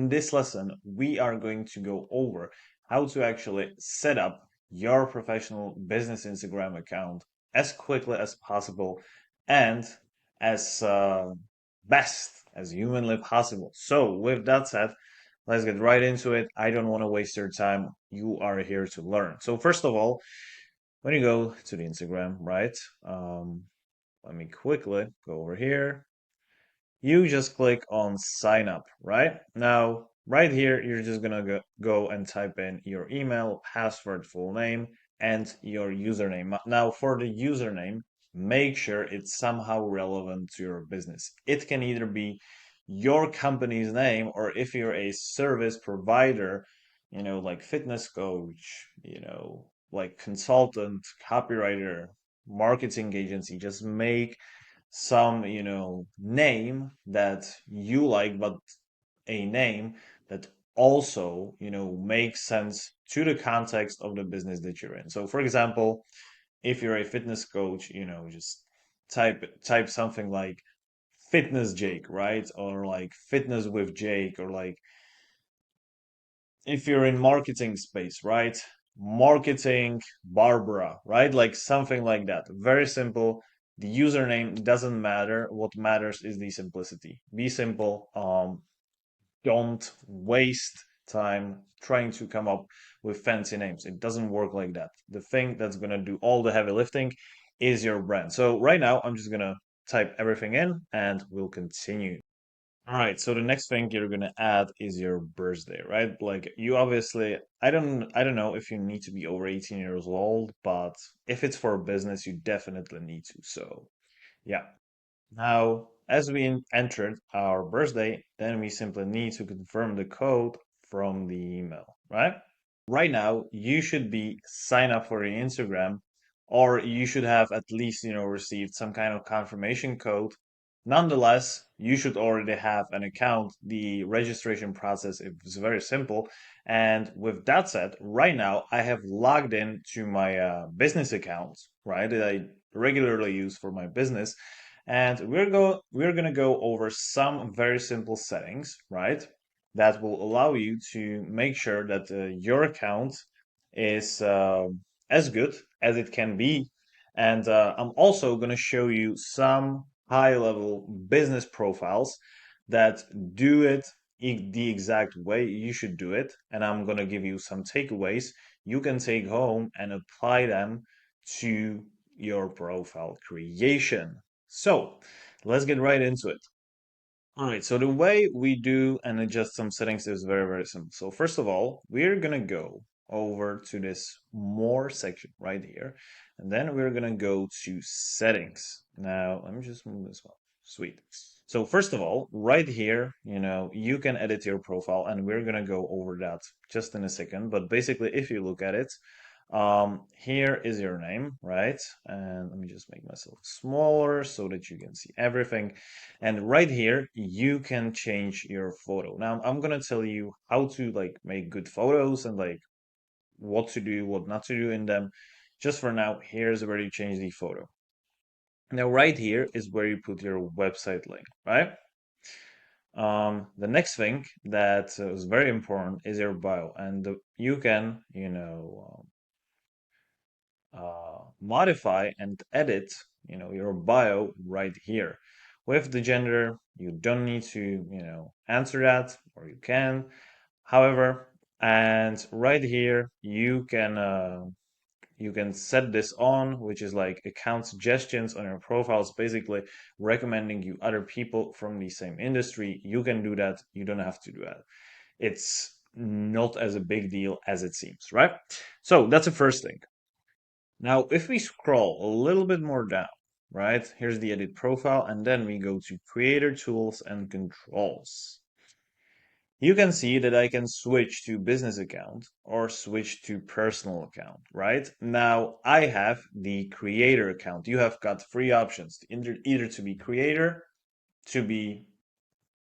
In this lesson, we are going to go over how to actually set up your professional business Instagram account as quickly as possible and as best as humanly possible. So, with that said, let's get right into it. I don't want to waste your time. You are here to learn. So, first of all, when you go to the Instagram, right? Um, Let me quickly go over here. You just click on sign up, right? Now, right here, you're just gonna go and type in your email, password, full name, and your username. Now, for the username, make sure it's somehow relevant to your business. It can either be your company's name, or if you're a service provider, like fitness coach, like consultant, copywriter, marketing agency, just make some name that you like, but a name that also makes sense to the context of the business that you're in. So for example, if you're a fitness coach, just type something like fitness Jake, right? Or like fitness with Jake, or like if you're in marketing space, right? Marketing Barbara, right? Like something like that. Very simple. The username doesn't matter. What matters is the simplicity. Be simple. Don't waste time trying to come up with fancy names. It doesn't work like that. The thing that's gonna do all the heavy lifting is your brand. So right now, I'm just gonna type everything in and we'll continue. All right, so the next thing you're gonna add is your birthday, right? Like you obviously, I don't know if you need to be over 18 years old, but if it's for business, you definitely need to. So, yeah. Now, as we entered our birthday, then we simply need to confirm the code from the email, right? Right now, you should be signed up for the Instagram, or you should have at least, received some kind of confirmation code. Nonetheless, you should already have an account. The registration process is very simple. And with that said, right now I have logged in to my business account, right, that I regularly use for my business. And we're gonna go over some very simple settings, right? That will allow you to make sure that your account is as good as it can be. And I'm also going to show you some high level business profiles that do it the exact way you should do it. And I'm going to give you some takeaways you can take home and apply them to your profile creation. So let's get right into it. All right, so the way we do and adjust some settings is very, very simple. So first of all, we're gonna go over to this more section right here, and then we're gonna go to settings. Now, let me just move this one. Sweet. So first of all, right here, you can edit your profile, and we're gonna go over that just in a second. But basically, if you look at it, here is your name, right? And let me just make myself smaller so that you can see everything. And right here, you can change your photo. Now, I'm gonna tell you how to like make good photos and like what to do, what not to do in them. Just for now, here's where you change the photo. Now, right here is where you put your website link, right? The next thing that is very important is your bio, and you can, modify and edit, your bio right here. With the gender, you don't need to, answer that, or you can. However, and right here, you can set this on, which is like account suggestions on your profiles, basically recommending you other people from the same industry. You can do that. You don't have to do that. It's not as a big deal as it seems, right? So that's the first thing. Now, if we scroll a little bit more down, right, here's the edit profile, and then we go to creator tools and controls. You can see that I can switch to business account or switch to personal account, right? Now I have the creator account. You have got three options, either to be creator, to be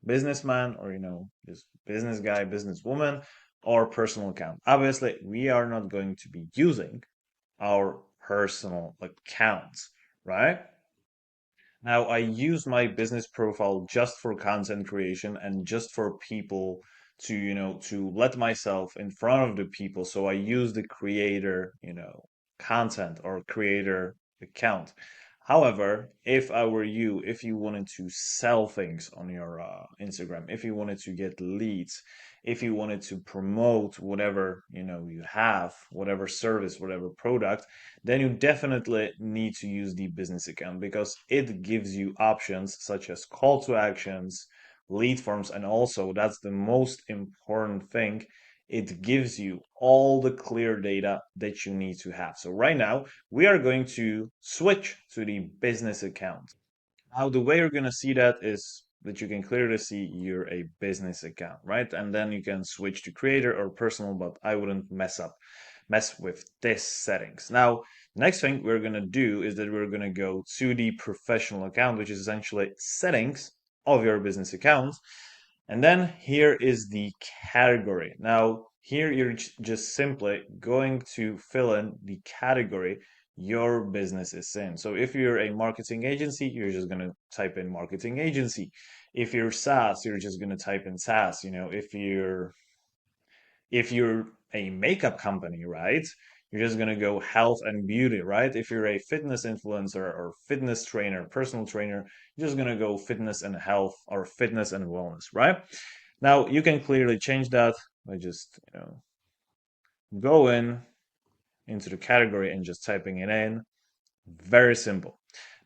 businessman, or, just business guy, businesswoman, or personal account. Obviously, we are not going to be using our personal accounts, right? Now, I use my business profile just for content creation and just for people to, to let myself in front of the people. So I use the creator, content or creator account. However, if I were you, if you wanted to sell things on your Instagram, if you wanted to get leads, if you wanted to promote whatever, you have, whatever service, whatever product, then you definitely need to use the business account because it gives you options such as call to actions, lead forms, and also that's the most important thing. It gives you all the clear data that you need to have. So right now we are going to switch to the business account. Now the way you're going to see that is that you can clearly see you're a business account, right? And then you can switch to creator or personal, but I wouldn't mess with this settings. Now, next thing we're going to do is that we're going to go to the professional account, which is essentially settings of your business account. And then here is the category. Now, here you're just simply going to fill in the category your business is in. So if you're a marketing agency, you're just going to type in marketing agency. If you're SaaS, you're just going to type in SaaS. If you're a makeup company, right? You're just going to go health and beauty, right? If you're a fitness influencer or fitness trainer, personal trainer, you're just going to go fitness and health or fitness and wellness, right? Now you can clearly change that by just, go into the category and just typing it in. Very simple.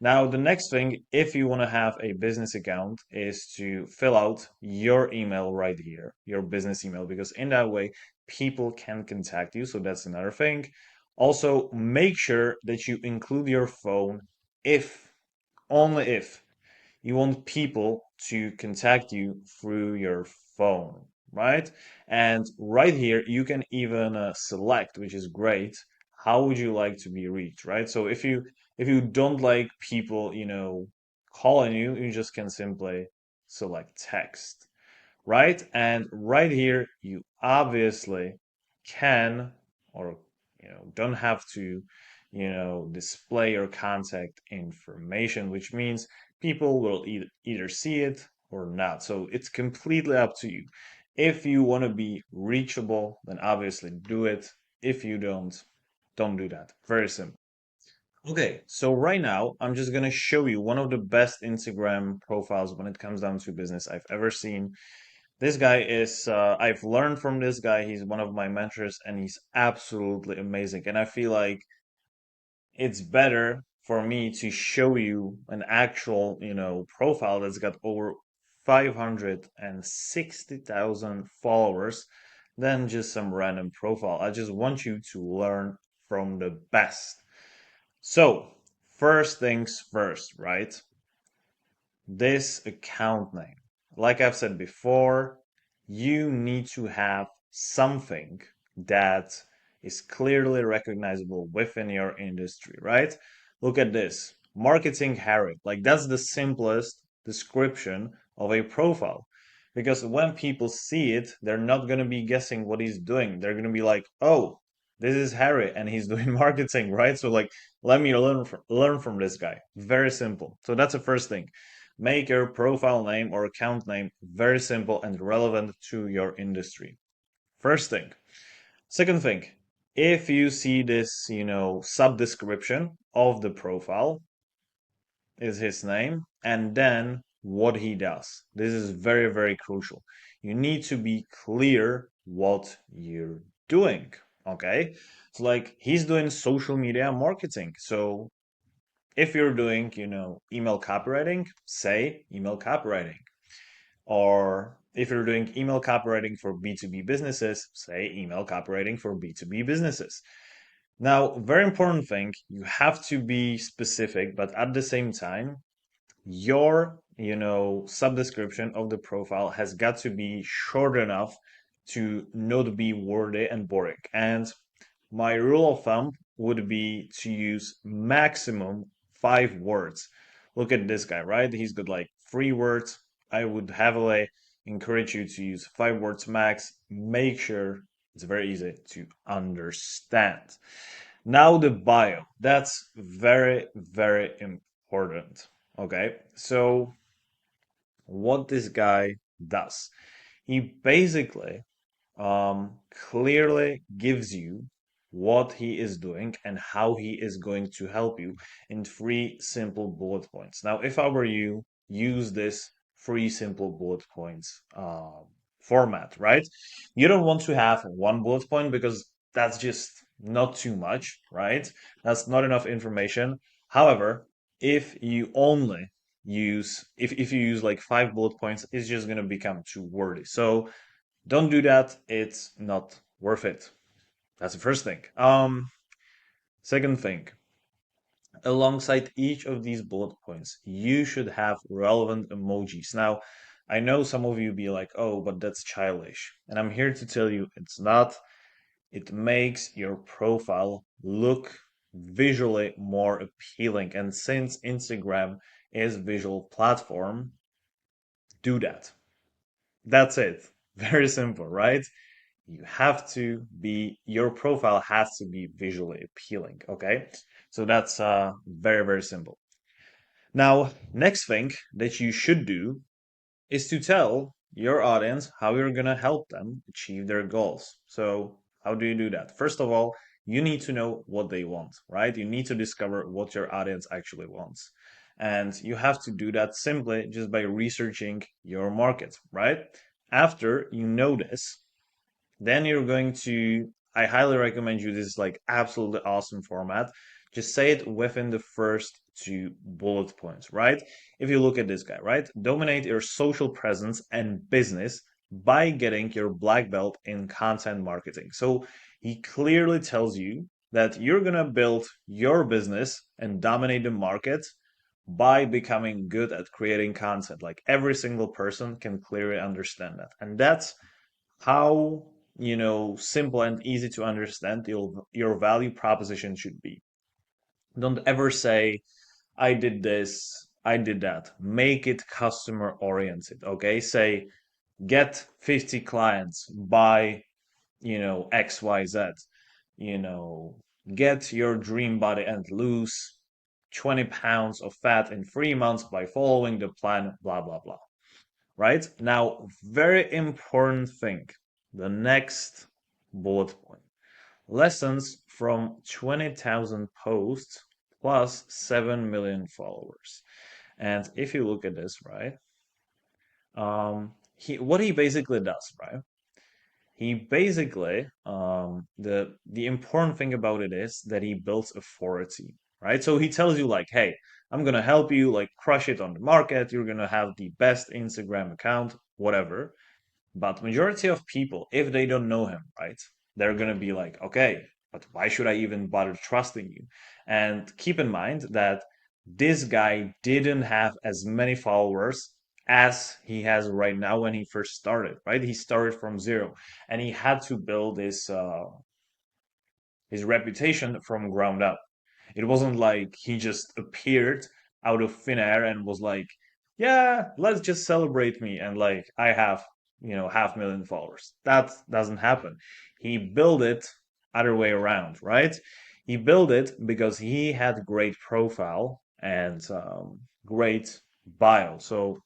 Now, the next thing, if you want to have a business account, is to fill out your email right here, your business email, because in that way, people can contact you. So that's another thing. Also, make sure that you include your phone if, only if, you want people to contact you through your phone, right? And right here, you can even select, which is great. How would you like to be reached, right? So if you don't like people, calling you, you just can simply select text, right? And right here, you obviously can or don't have to, display your contact information, which means people will either see it or not. So it's completely up to you. If you want to be reachable, then obviously do it. If you don't do that. Very simple. Okay, so right now I'm just gonna show you one of the best Instagram profiles when it comes down to business I've ever seen. This guy is, I've learned from this guy. He's one of my mentors and he's absolutely amazing. And I feel like it's better for me to show you an actual, profile that's got over 560,000 followers than just some random profile. I just want you to learn from the best. So, first things first, right? This account name. Like I've said before, you need to have something that is clearly recognizable within your industry, right? Look at this. Marketing Harry. Like that's the simplest description of a profile. Because when people see it, they're not going to be guessing what he's doing. They're going to be like, "Oh, this is Harry and he's doing marketing, right?" So like, let me learn from this guy. Very simple. So that's the first thing. Make your profile name or account name very simple and relevant to your industry. First thing. Second thing, if you see this, sub description of the profile is his name and then what he does. This is very, very crucial. You need to be clear what you're doing. Okay. So, like, he's doing social media marketing. So, if you're doing, email copywriting, say email copywriting. Or if you're doing email copywriting for B2B businesses, say email copywriting for B2B businesses. Now, very important thing, you have to be specific, but at the same time, your, subdescription of the profile has got to be short enough to not be wordy and boring. And my rule of thumb would be to use maximum 5 words. Look at this guy, right? He's got like 3 words. I would heavily encourage you to use 5 words max. Make sure it's very easy to understand. Now, the bio. That's very, very important. Okay, so what this guy does. He basically clearly gives you what he is doing and how he is going to help you in three simple bullet points. Now, if I were you, use this three simple bullet points format, right? You don't want to have one bullet point because that's just not too much, right? That's not enough information. However, if you only if you use like five bullet points, it's just going to become too wordy. So don't do that. It's not worth it. That's the first thing. Second thing, alongside each of these bullet points, you should have relevant emojis. Now, I know some of you be like, "Oh, but that's childish." And I'm here to tell you it's not. It makes your profile look visually more appealing. And since Instagram is visual platform, do that. That's it. Very simple, right? You have to be, your profile has to be visually appealing, okay? So that's very, very simple. Now, next thing that you should do is to tell your audience how you're going to help them achieve their goals. So, how do you do that? First of all, you need to know what they want, right? You need to discover what your audience actually wants. And you have to do that simply just by researching your market, right? After you know this, then you're going to, I highly recommend you, this is like absolutely awesome format. Just say it within the first two bullet points, right? If you look at this guy, right? Dominate your social presence and business by getting your black belt in content marketing. So he clearly tells you that you're going to build your business and dominate the market by becoming good at creating content. Like every single person can clearly understand that. And that's how, simple and easy to understand your value proposition should be. Don't ever say, I did this, I did that. Make it customer oriented, okay? Say, get 50 clients by, XYZ, you know, get your dream body and lose 20 pounds of fat in 3 months by following the plan, blah, blah, blah. Right? Now, very important thing, the next bullet point. Lessons from 20,000 posts plus 7 million followers. And if you look at this, right, what he basically does, right? He basically, the important thing about it is that he builds authority, right? So he tells you like, hey, I'm gonna help you like crush it on the market. You're gonna have the best Instagram account, whatever. But majority of people, if they don't know him, right, they're gonna be like, okay, but why should I even bother trusting you? And keep in mind that this guy didn't have as many followers as he has right now when he first started, right? He started from zero, and he had to build his reputation from ground up. It wasn't like he just appeared out of thin air and was like, yeah, let's just celebrate me and like I have, 500,000 followers. That doesn't happen. He built it other way around, right? He built it because he had great profile and great bio. So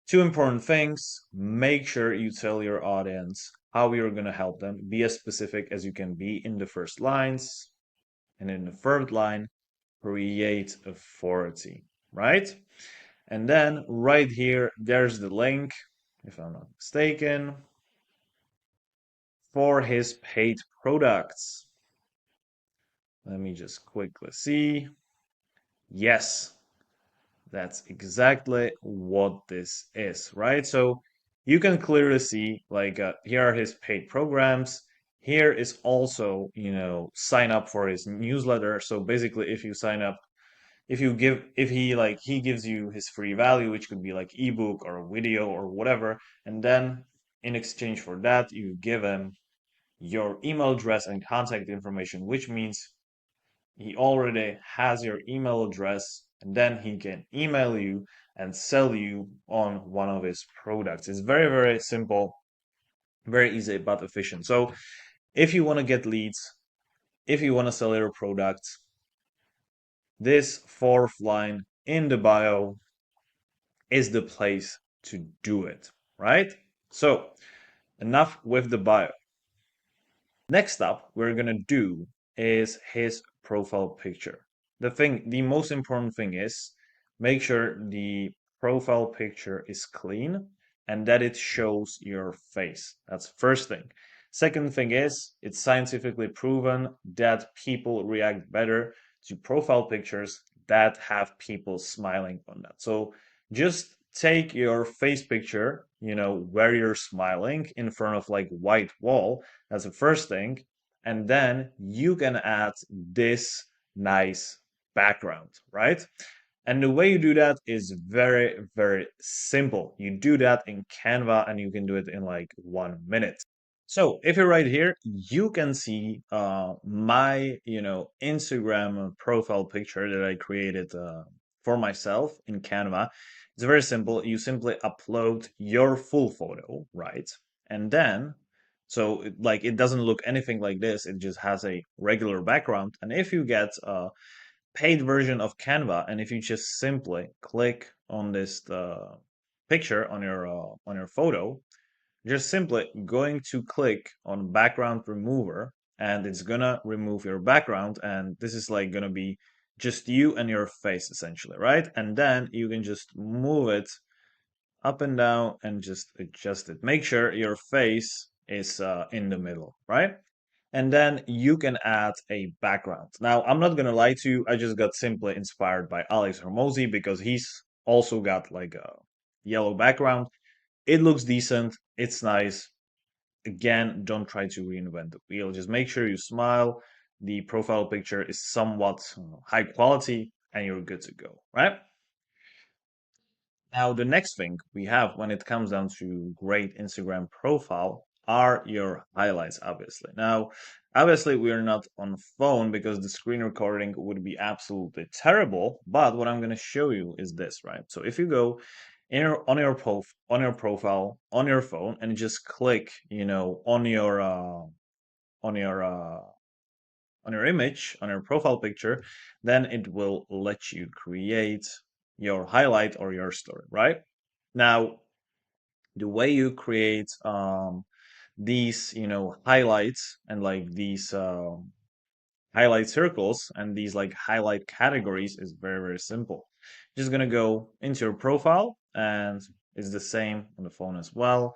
two important things. Make sure you tell your audience how you're going to help them. Be as specific as you can be in the first lines. And in the third line, create authority, right? And then right here, there's the link, if I'm not mistaken, for his paid products. Let me just quickly see. Yes, that's exactly what this is, right? So you can clearly see like here are his paid programs. Here is also, sign up for his newsletter. So basically, if you sign up, if he gives you his free value, which could be like ebook or a video or whatever, and then in exchange for that, you give him your email address and contact information, which means he already has your email address and then he can email you and sell you on one of his products. It's very, very simple, very easy, but efficient. So if you want to get leads, if you want to sell your products, this fourth line in the bio is the place to do it. right? So enough with the bio. Next up, we're gonna do is his profile picture. The most important thing is make sure the profile picture is clean and that it shows your face. That's first thing. Second thing is it's scientifically proven that people react better to profile pictures that have people smiling on that. So just take your face picture, where you're smiling in front of like white wall. That's the first thing. And then you can add this nice background, right? And the way you do that is very, very simple. You do that in Canva and you can do it in like 1 minute. So if you're right here, you can see my, Instagram profile picture that I created for myself in Canva. It's very simple. You simply upload your full photo, right? And then, so like it doesn't look anything like this. It just has a regular background. And if you get a paid version of Canva, and if you just simply click on this picture on your photo, just simply going to click on background remover and it's gonna remove your background, and this is like gonna be just you and your face essentially, right? And then you can just move it up and down and just adjust it. Make sure your face is in the middle, right? And then you can add a background. Now, I'm not gonna lie to you, I just got simply inspired by Alex Hormozy because he's also got like a yellow background. It looks decent, it's nice. Again, don't try to reinvent the wheel. Just make sure you smile. The profile picture is somewhat high quality, and you're good to go, right? Now, the next thing we have when it comes down to great Instagram profile are your highlights, obviously. Now, obviously, we are not on phone because the screen recording would be absolutely terrible. But what I'm going to show you is this, right? So if you go on your profile on your phone and just click, on your on your image, on your profile picture, then it will let you create your highlight or your story, right? Now, the way you create these, highlights and like these highlight circles and these like highlight categories is very, very simple. Just gonna go into your profile and it's the same on the phone as well.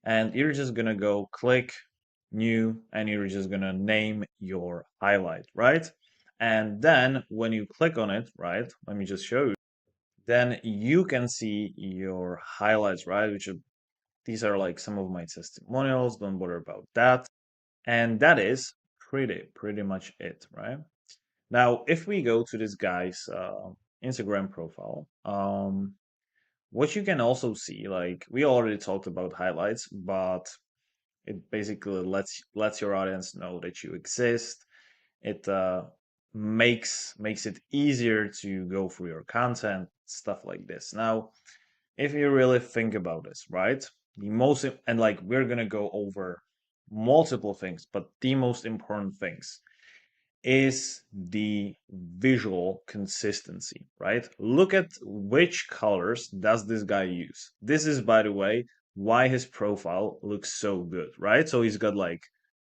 And you're just gonna go click new and you're just gonna name your highlight, right? And then when you click on it, right, let me just show you, then you can see your highlights, right? These are like some of my testimonials, don't bother about that. And that is pretty much it, right? Now, if we go to this guy's Instagram profile, what you can also see, like we already talked about highlights, but it basically lets your audience know that you exist. It makes it easier to go through your content, stuff like this. Now, if you really think about this, right? The most and like we're gonna go over multiple things, but the most important things is the visual consistency, right? Look at which colors does this guy use. This is, by the way, why his profile looks so good, right? So he's got like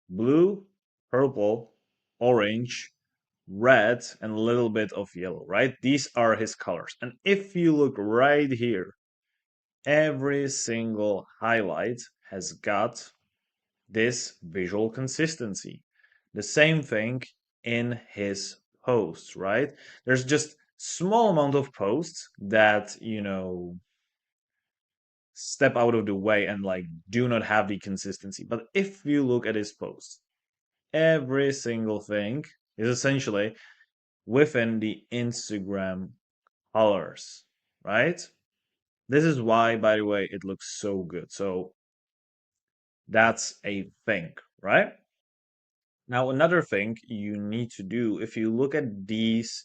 blue, purple, orange, red, and a little bit of yellow, right? These are his colors. And if you look right here, every single highlight has got this visual consistency. The same thing in his posts, right? There's just small amount of posts that, step out of the way and like do not have the consistency. But if you look at his posts, every single thing is essentially within the Instagram colors, right? This is why, by the way, it looks so good. So that's a thing, right? Now, another thing you need to do, if you look at these,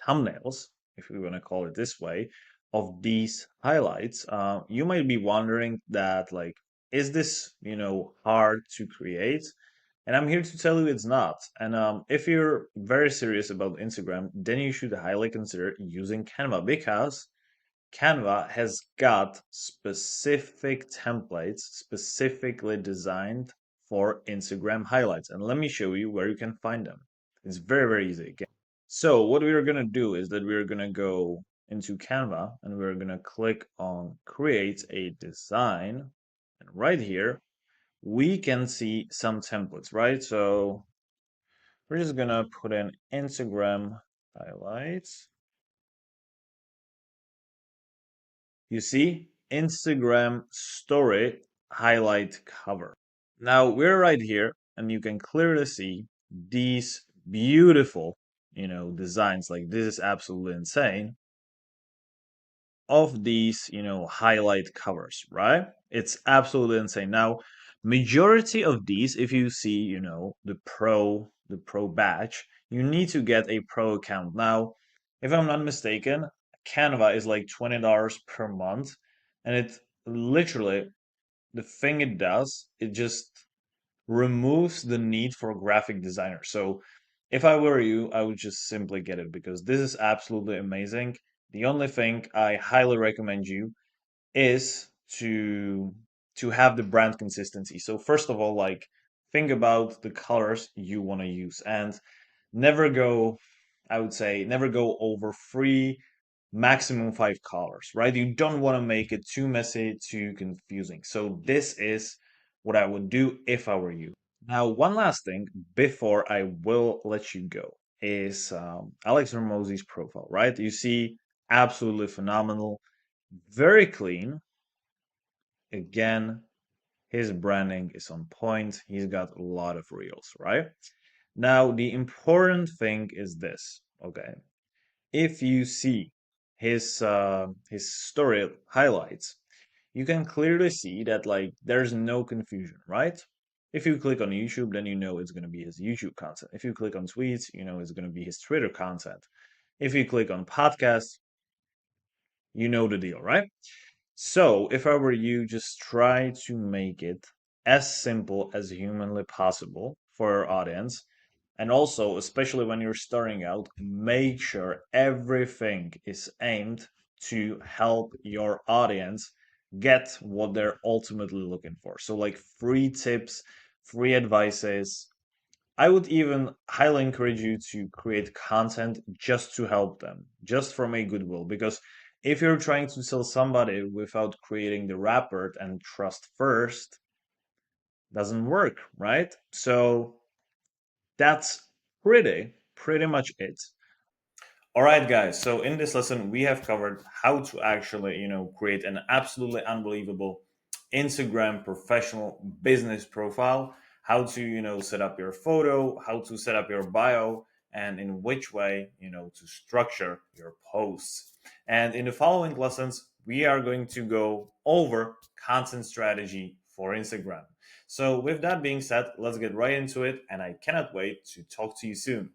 thumbnails, if we want to call it this way, of these highlights, you might be wondering that, like, is this, hard to create? And I'm here to tell you it's not. And if you're very serious about Instagram, then you should highly consider using Canva because Canva has got specific templates specifically designed for Instagram highlights. And let me show you where you can find them. It's very, very easy. Okay. So what we're going to do is that we're going to go into Canva and we're going to click on create a design. And right here, we can see some templates, right? So we're just going to put in Instagram highlights. You see, Instagram story highlight cover. Now we're right here, and you can clearly see these beautiful, designs. Like this is absolutely insane of these, highlight covers, right? It's absolutely insane. Now, majority of these, if you see, the pro badge, you need to get a pro account. Now, if I'm not mistaken, Canva is like $20 per month, and it literally the thing it does, it just removes the need for a graphic designer. So if I were you, I would just simply get it because this is absolutely amazing. The only thing I highly recommend you is to have the brand consistency. So first of all, like think about the colors you want to use and never go, I would say, never go over three, maximum five colors, right? You don't want to make it too messy, too confusing. So this is what I would do if I were you. Now, one last thing before I will let you go is Alex Ramos's profile, right? You see, absolutely phenomenal, very clean. Again, his branding is on point. He's got a lot of reels, right? Now, the important thing is this, okay? If you see his story highlights, you can clearly see that like there's no confusion, right? If you click on YouTube, then you know it's going to be his YouTube content. If you click on tweets, you know it's going to be his Twitter content. If you click on podcasts, you know the deal, right? So, if I were you, just try to make it as simple as humanly possible for your audience. And also, especially when you're starting out, make sure everything is aimed to help your audience get what they're ultimately looking for. So, like free tips, free advices, I would even highly encourage you to create content just to help them, just from a goodwill. Because if you're trying to sell somebody without creating the rapport and trust first, doesn't work, right? So that's pretty much it. All right, guys. So in this lesson, we have covered how to actually, create an absolutely unbelievable Instagram professional business profile, how to, set up your photo, how to set up your bio, and in which way, to structure your posts. And in the following lessons, we are going to go over content strategy for Instagram. So with that being said, let's get right into it, and I cannot wait to talk to you soon.